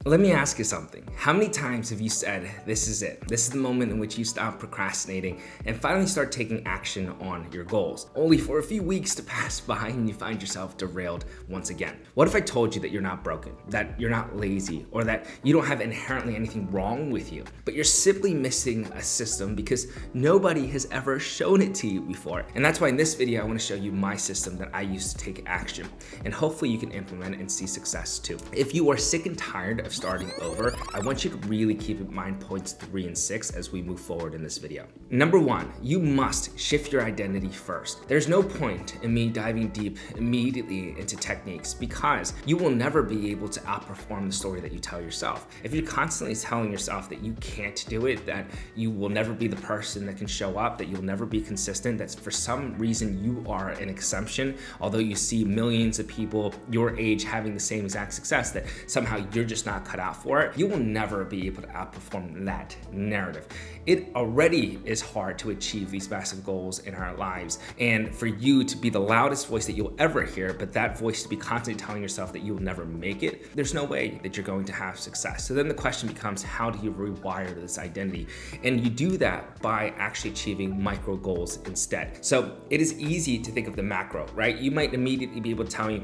Let me ask you something. How many times have you said, this is it? This is the moment in which you stop procrastinating and finally start taking action on your goals, only for a few weeks to pass by and you find yourself derailed once again? What if I told you that you're not broken, that you're not lazy, or that you don't have inherently anything wrong with you, but you're simply missing a system because nobody has ever shown it to you before? And that's why in this video, I want to show you my system that I use to take action, and hopefully you can implement and see success too. If you are sick and tired of starting over, I want you to really keep in mind points 3 and 6 as we move forward in this video. Number 1, you must shift your identity first. There's no point in me diving deep immediately into techniques because you will never be able to outperform the story that you tell yourself. If you're constantly telling yourself that you can't do it, that you will never be the person that can show up, that you'll never be consistent, that for some reason you are an exception, although you see millions of people your age having the same exact success, that somehow you're just not cut out for it, you will never be able to outperform that narrative. It already is hard to achieve these massive goals in our lives, and for you to be the loudest voice that you'll ever hear, but that voice to be constantly telling yourself that you will never make it, there's no way that you're going to have success. So then the question becomes, how do you rewire this identity? And you do that by actually achieving micro goals instead. So it is easy to think of the macro, right? You might immediately be able to tell me,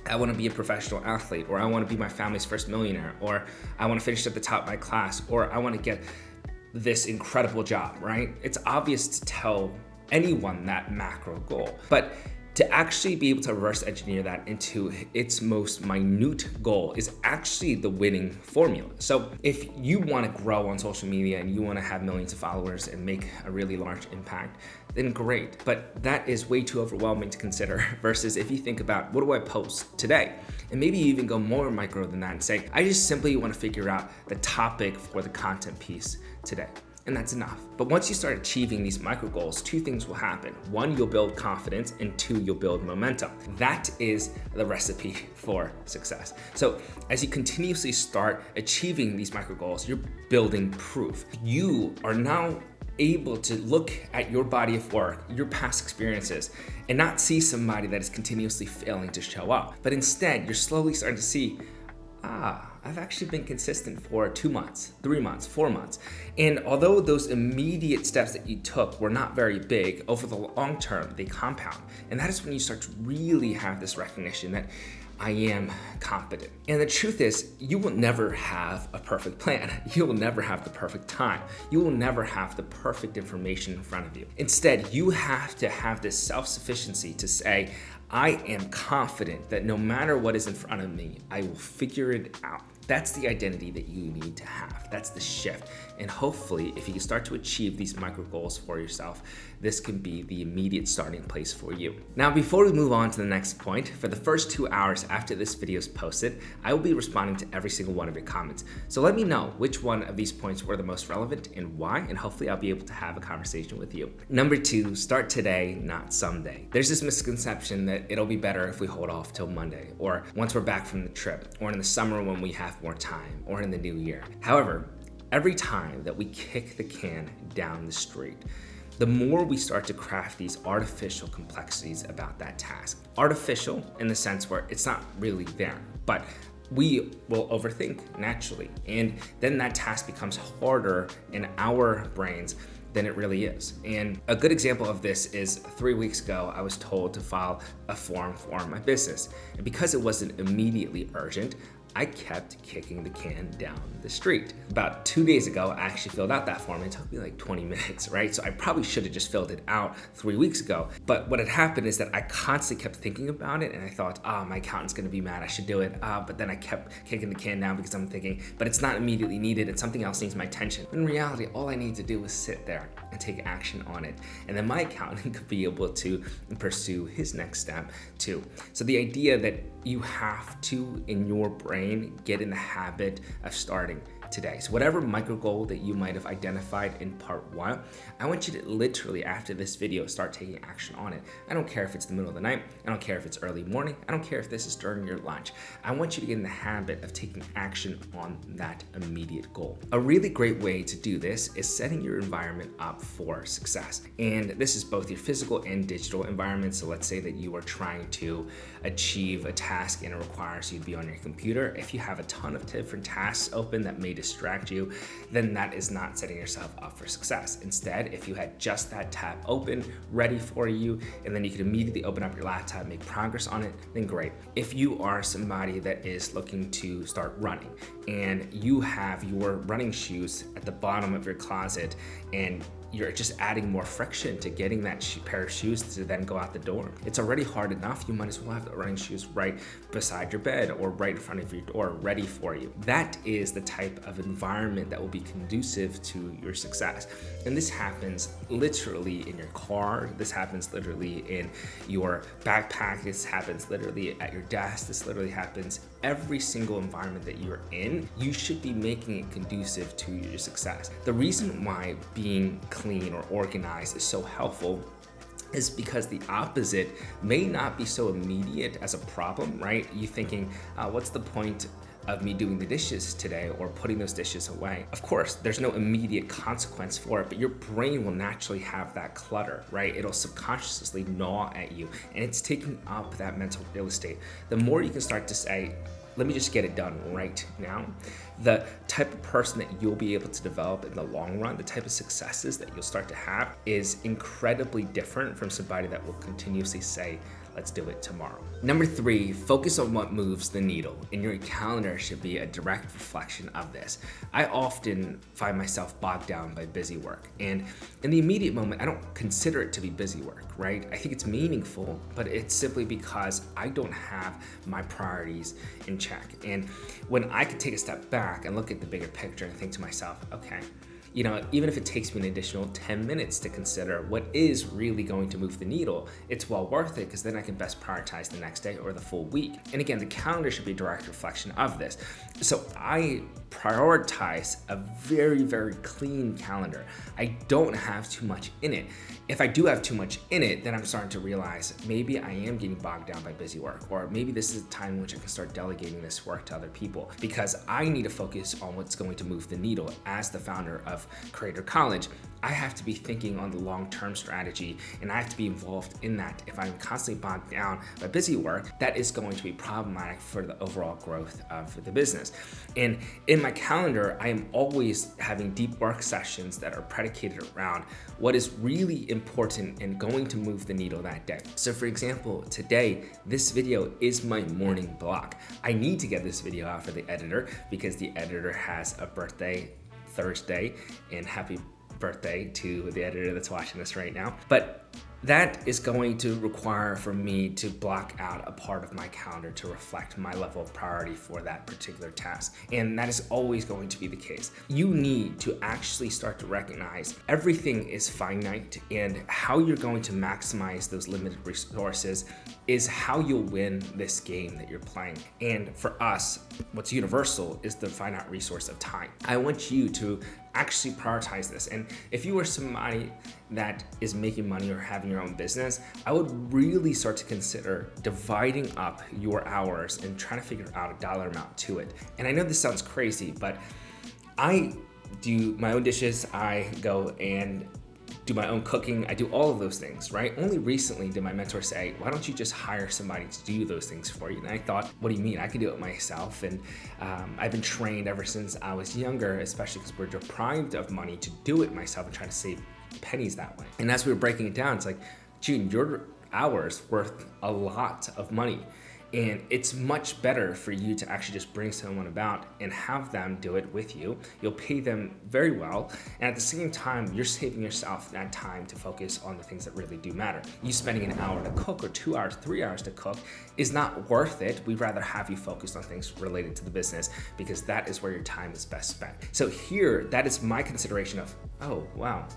I want to be a professional athlete, or I want to be my family's first millionaire, or I want to finish at the top of my class, or I want to get this incredible job, right? It's obvious to tell anyone that macro goal, but to actually be able to reverse engineer that into its most minute goal is actually the winning formula. So if you want to grow on social media and you want to have millions of followers and make a really large impact, then great. But that is way too overwhelming to consider versus if you think about, what do I post today? And maybe you even go more micro than that and say, I just simply want to figure out the topic for the content piece today. And that's enough. But once you start achieving these micro goals, 2 things will happen. 1, you'll build confidence, and 2, you'll build momentum. That is the recipe for success. So as you continuously start achieving these micro goals, you're building proof. You are now able to look at your body of work, your past experiences, and not see somebody that is continuously failing to show up. But instead, you're slowly starting to see, I've actually been consistent for 2 months, 3 months, 4 months. And although those immediate steps that you took were not very big, over the long term, they compound. And that is when you start to really have this recognition that I am competent. And the truth is, you will never have a perfect plan. You will never have the perfect time. You will never have the perfect information in front of you. Instead, you have to have this self-sufficiency to say, I am confident that no matter what is in front of me, I will figure it out. That's the identity that you need to have. That's the shift. And hopefully, if you can start to achieve these micro goals for yourself, this can be the immediate starting place for you. Now, before we move on to the next point, for the first 2 hours after this video is posted, I will be responding to every single one of your comments. So let me know which one of these points were the most relevant and why, and hopefully I'll be able to have a conversation with you. Number 2, start today, not someday. There's this misconception that it'll be better if we hold off till Monday, or once we're back from the trip, or in the summer when we have more time, or in the new year. However, every time that we kick the can down the street, the more we start to craft these artificial complexities about that task. Artificial in the sense where it's not really there, but we will overthink naturally. And then that task becomes harder in our brains than it really is. And a good example of this is 3 weeks ago, I was told to file a form for my business. And because it wasn't immediately urgent, I kept kicking the can down the street. About 2 days ago, I actually filled out that form. It took me like 20 minutes, right? So I probably should have just filled it out 3 weeks ago. But what had happened is that I constantly kept thinking about it, and I thought, my accountant's gonna be mad, I should do it. But then I kept kicking the can down because I'm thinking, but it's not immediately needed, and something else needs my attention. In reality, all I need to do is sit there and take action on it. And then my accountant could be able to pursue his next step too. So the idea that you have to, in your brain, get in the habit of starting. today. So whatever micro goal that you might have identified in part 1, I want you to literally, after this video, start taking action on it. I don't care if it's the middle of the night. I don't care if it's early morning. I don't care if this is during your lunch. I want you to get in the habit of taking action on that immediate goal. A really great way to do this is setting your environment up for success. And this is both your physical and digital environment. So let's say that you are trying to achieve a task and it requires you to be on your computer. If you have a ton of different tasks open that may distract you, then that is not setting yourself up for success. Instead, if you had just that tab open, ready for you, and then you could immediately open up your laptop, make progress on it, then great. If you are somebody that is looking to start running and you have your running shoes at the bottom of your closet and you're just adding more friction to getting that pair of shoes to then go out the door. It's already hard enough. You might as well have the running shoes right beside your bed or right in front of your door, ready for you. That is the type of environment that will be conducive to your success. And this happens literally in your car. This happens literally in your backpack. This happens literally at your desk. This literally happens every single environment that you're in. You should be making it conducive to your success. The reason why being clean or organized is so helpful is because the opposite may not be so immediate as a problem, right? You thinking, what's the point of me doing the dishes today or putting those dishes away? Of course, there's no immediate consequence for it, but your brain will naturally have that clutter, right? It'll subconsciously gnaw at you and it's taking up that mental real estate. The more you can start to say, let me just get it done right now, the type of person that you'll be able to develop in the long run, the type of successes that you'll start to have is incredibly different from somebody that will continuously say, let's do it tomorrow. Number 3, focus on what moves the needle, and your calendar should be a direct reflection of this. I often find myself bogged down by busy work, and in the immediate moment, I don't consider it to be busy work, right? I think it's meaningful, but it's simply because I don't have my priorities in check. And when I can take a step back and look at the bigger picture and think to myself, okay, you know, even if it takes me an additional 10 minutes to consider what is really going to move the needle, it's well worth it because then I can best prioritize the next day or the full week. And again, the calendar should be a direct reflection of this. So I prioritize a very, very clean calendar. I don't have too much in it. If I do have too much in it, then I'm starting to realize maybe I am getting bogged down by busy work, or maybe this is a time in which I can start delegating this work to other people because I need to focus on what's going to move the needle. As the founder of Creator College, I have to be thinking on the long-term strategy and I have to be involved in that. If I'm constantly bogged down by busy work, that is going to be problematic for the overall growth of the business. And in my calendar, I am always having deep work sessions that are predicated around what is really important and going to move the needle that day. So for example, today, this video is my morning block. I need to get this video out for the editor because the editor has a birthday Thursday, and happy birthday to the editor that's watching this right now. But that is going to require for me to block out a part of my calendar to reflect my level of priority for that particular task. And that is always going to be the case. You need to actually start to recognize everything is finite, and how you're going to maximize those limited resources is how you'll win this game that you're playing. And for us, what's universal is the finite resource of time. I want you to actually prioritize this. And if you are somebody that is making money or having your own business, I would really start to consider dividing up your hours and trying to figure out a dollar amount to it. And I know this sounds crazy, but I do my own dishes. I go and do my own cooking. I do all of those things, right? Only recently did my mentor say, why don't you just hire somebody to do those things for you? And I thought, what do you mean? I can do it myself. And I've been trained ever since I was younger, especially because we're deprived of money, to do it myself and try to save pennies that way. And as we were breaking it down, it's like, June, your hour's worth a lot of money. And it's much better for you to actually just bring someone about and have them do it with you. You'll pay them very well. And at the same time, you're saving yourself that time to focus on the things that really do matter. You spending an hour to cook or 2 hours, 3 hours to cook is not worth it. We'd rather have you focused on things related to the business because that is where your time is best spent. So here, that is my consideration of, oh, wow,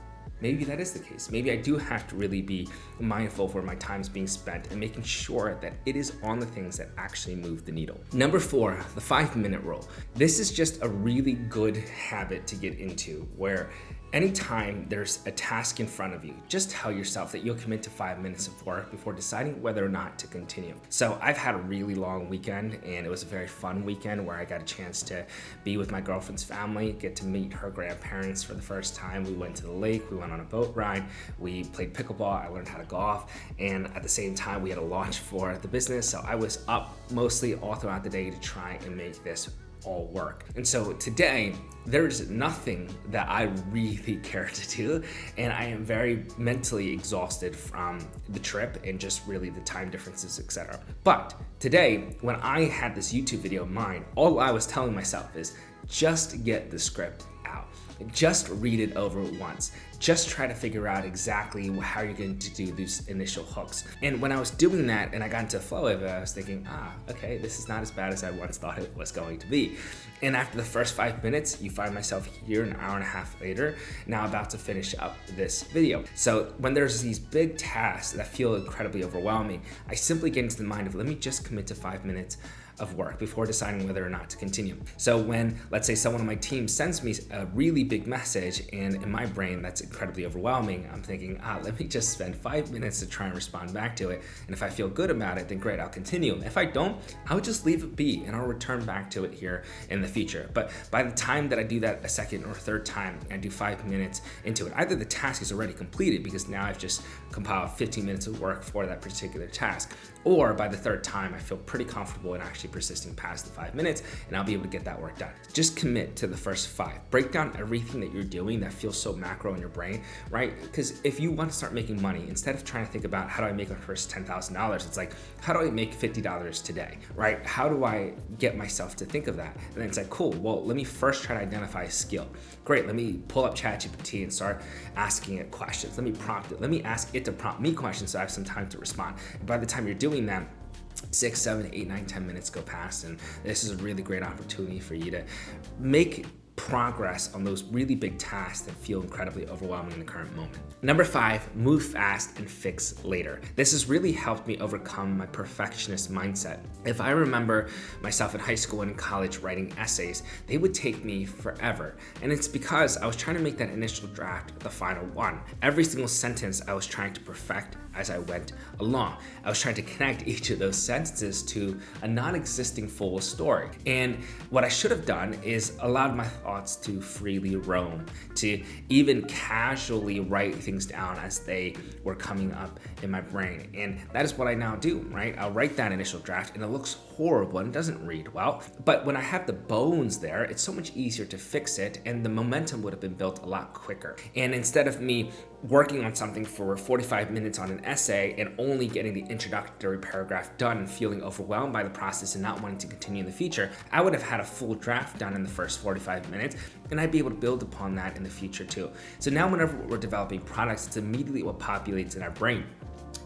maybe that is the case. Maybe I do have to really be mindful of where my time is being spent and making sure that it is on the things that actually move the needle. Number 4, the 5-minute rule. This is just a really good habit to get into, where anytime there's a task in front of you, just tell yourself that you'll commit to 5 minutes of work before deciding whether or not to continue. So I've had a really long weekend, and it was a very fun weekend where I got a chance to be with my girlfriend's family, get to meet her grandparents for the first time. We went to the lake, we went on a boat ride, we played pickleball, I learned how to golf, and at the same time we had a launch for the business. So I was up mostly all throughout the day to try and make this all work. And so today, there's nothing that I really care to do, and I am very mentally exhausted from the trip and just really the time differences, etc. But today, when I had this YouTube video in mind, all I was telling myself is just get the script out. Just read it over once. Just try to figure out exactly how you're going to do these initial hooks. And when I was doing that and I got into the flow of it, I was thinking, okay, this is not as bad as I once thought it was going to be. And after the first 5 minutes, you find myself here an hour and a half later, now about to finish up this video. So when there's these big tasks that feel incredibly overwhelming, I simply get into the mind of, let me just commit to 5 minutes of work before deciding whether or not to continue. So when, let's say, someone on my team sends me a really big message, and in my brain that's incredibly overwhelming, I'm thinking, let me just spend 5 minutes to try and respond back to it. And if I feel good about it, then great, I'll continue. If I don't, I'll just leave it be and I'll return back to it here in the future. But by the time that I do that a second or third time, and I do 5 minutes into it, either the task is already completed because now I've just compiled 15 minutes of work for that particular task, or by the third time, I feel pretty comfortable in actually persisting past the 5 minutes, and I'll be able to get that work done. Just commit to the first 5. Break down everything that you're doing that feels so macro in your brain, right? Because if you want to start making money, instead of trying to think about how do I make my first $10,000, it's like, how do I make $50 today, right? How do I get myself to think of that? And then it's like, cool, well, let me first try to identify a skill. Great, let me pull up ChatGPT and start asking it questions. Let me prompt it. Let me ask it to prompt me questions so I have some time to respond. And by the time you're doing that, 6, 7, 8, 9, 10 minutes go past, and this is a really great opportunity for you to make progress on those really big tasks that feel incredibly overwhelming in the current moment. Number 5, move fast and fix later. This has really helped me overcome my perfectionist mindset. If I remember myself in high school and in college writing essays, they would take me forever. And it's because I was trying to make that initial draft the final one. Every single sentence I was trying to perfect as I went along. I was trying to connect each of those sentences to a non-existing full story. And what I should have done is allowed my thoughts to freely roam, to even casually write things down as they were coming up in my brain. And that is what I now do, right? I'll write that initial draft and it looks horrible and doesn't read well. But when I have the bones there, it's so much easier to fix it, and the momentum would have been built a lot quicker. And instead of me working on something for 45 minutes on an essay and only getting the introductory paragraph done and feeling overwhelmed by the process and not wanting to continue in the future, I would have had a full draft done in the first 45 minutes, and I'd be able to build upon that in the future too. So now whenever we're developing products, it's immediately what populates in our brain.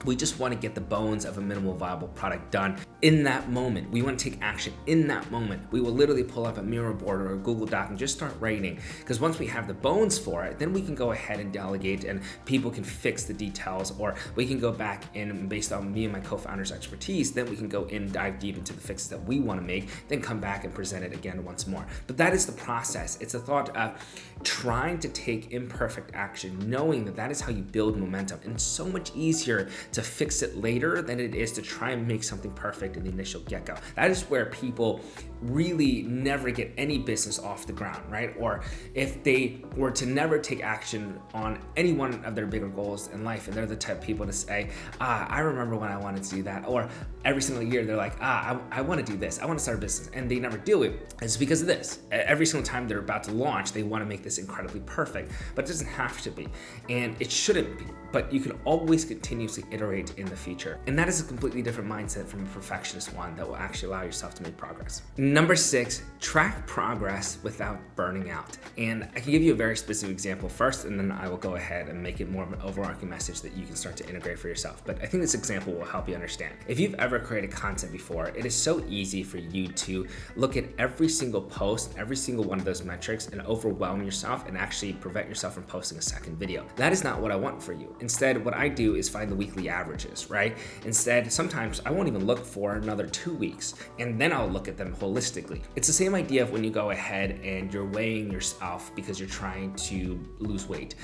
We just want to get the bones of a minimal viable product done in that moment. We want to take action in that moment. We will literally pull up a Miro board or a Google Doc and just start writing. Because once we have the bones for it, then we can go ahead and delegate and people can fix the details, or we can go back and based on me and my co-founder's expertise, then we can go in, dive deep into the fixes that we want to make, then come back and present it again once more. But that is the process. It's the thought of trying to take imperfect action, knowing that that is how you build momentum. And it's so much easier to fix it later than it is to try and make something perfect in the initial get-go. That is where people really never get any business off the ground, right? Or if they were to never take action on any one of their bigger goals in life, and they're the type of people to say, I remember when I wanted to do that, or every single year they're like, I want to do this, I want to start a business, and they never do it. It's because of this. Every single time they're about to launch, they want to make this incredibly perfect, but it doesn't have to be, and it shouldn't be. But you can always continuously iterate in the future. And that is a completely different mindset from a perfectionist perfectionist one that will actually allow yourself to make progress. Number 6, track progress without burning out. And I can give you a very specific example first, and then I will go ahead and make it more of an overarching message that you can start to integrate for yourself. But I think this example will help you understand. If you've ever created content before, it is so easy for you to look at every single post, every single one of those metrics, and overwhelm yourself and actually prevent yourself from posting a second video. That is not what I want for you. Instead, what I do is find the weekly averages, right? Instead, sometimes I won't even look for another 2 weeks, and then I'll look at them holistically. It's the same idea of when you go ahead and you're weighing yourself because you're trying to lose weight.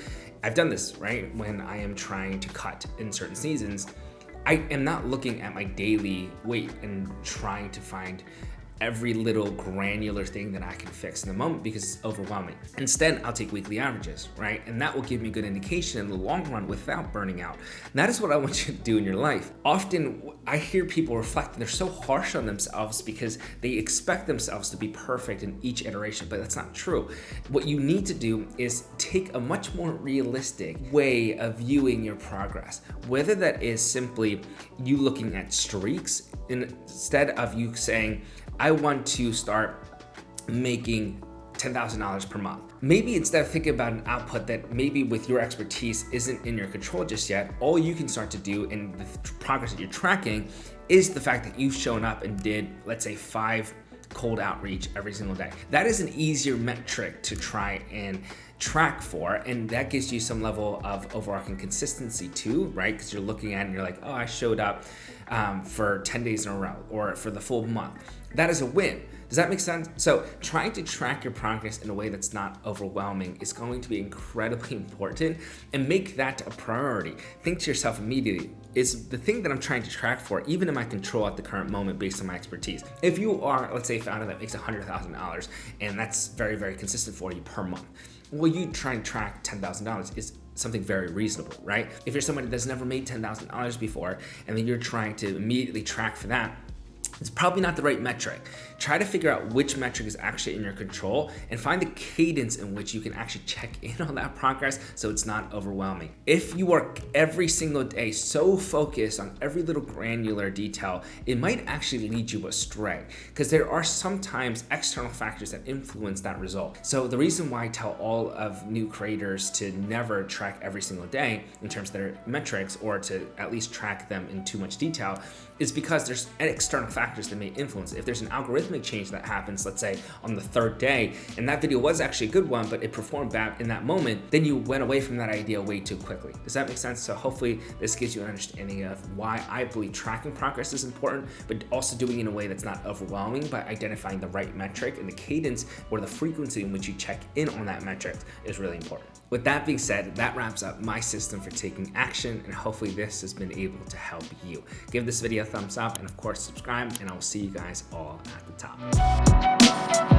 I've done this, right? When I am trying to cut in certain seasons, I am not looking at my daily weight and trying to find every little granular thing that I can fix in the moment because it's overwhelming. Instead, I'll take weekly averages, right? And that will give me a good indication in the long run without burning out. And that is what I want you to do in your life. Often I hear people reflect and they're so harsh on themselves because they expect themselves to be perfect in each iteration, but that's not true. What you need to do is take a much more realistic way of viewing your progress, whether that is simply you looking at streaks instead of you saying, I want to start making $10,000 per month. Maybe instead of thinking about an output that maybe with your expertise isn't in your control just yet, all you can start to do in the progress that you're tracking is the fact that you've shown up and did, let's say, 5 cold outreach every single day. That is an easier metric to try and track for, and that gives you some level of overarching consistency too, right? Because you're looking at it and you're like, oh, I showed up for 10 days in a row or for the full month. That is a win. Does that make sense? So trying to track your progress in a way that's not overwhelming is going to be incredibly important, and make that a priority. Think to yourself immediately, is the thing that I'm trying to track for even in my control at the current moment based on my expertise? If you are, let's say, a founder that makes $100,000 and that's very, very consistent for you per month, well, you try and track $10,000 is something very reasonable, right? If you're somebody that's never made $10,000 before and then you're trying to immediately track for that, it's probably not the right metric. Try to figure out which metric is actually in your control and find the cadence in which you can actually check in on that progress so it's not overwhelming. If you work every single day so focused on every little granular detail, it might actually lead you astray because there are sometimes external factors that influence that result. So the reason why I tell all of new creators to never track every single day in terms of their metrics, or to at least track them in too much detail, is because there's external factors that may influence it. If there's an algorithmic change that happens, let's say on the 3rd day, and that video was actually a good one, but it performed bad in that moment, then you went away from that idea way too quickly. Does that make sense? So hopefully this gives you an understanding of why I believe tracking progress is important, but also doing it in a way that's not overwhelming by identifying the right metric, and the cadence or the frequency in which you check in on that metric is really important. With that being said, that wraps up my system for taking action, and hopefully this has been able to help you. Give this video a thumbs up, and of course subscribe, and I will see you guys all at the top.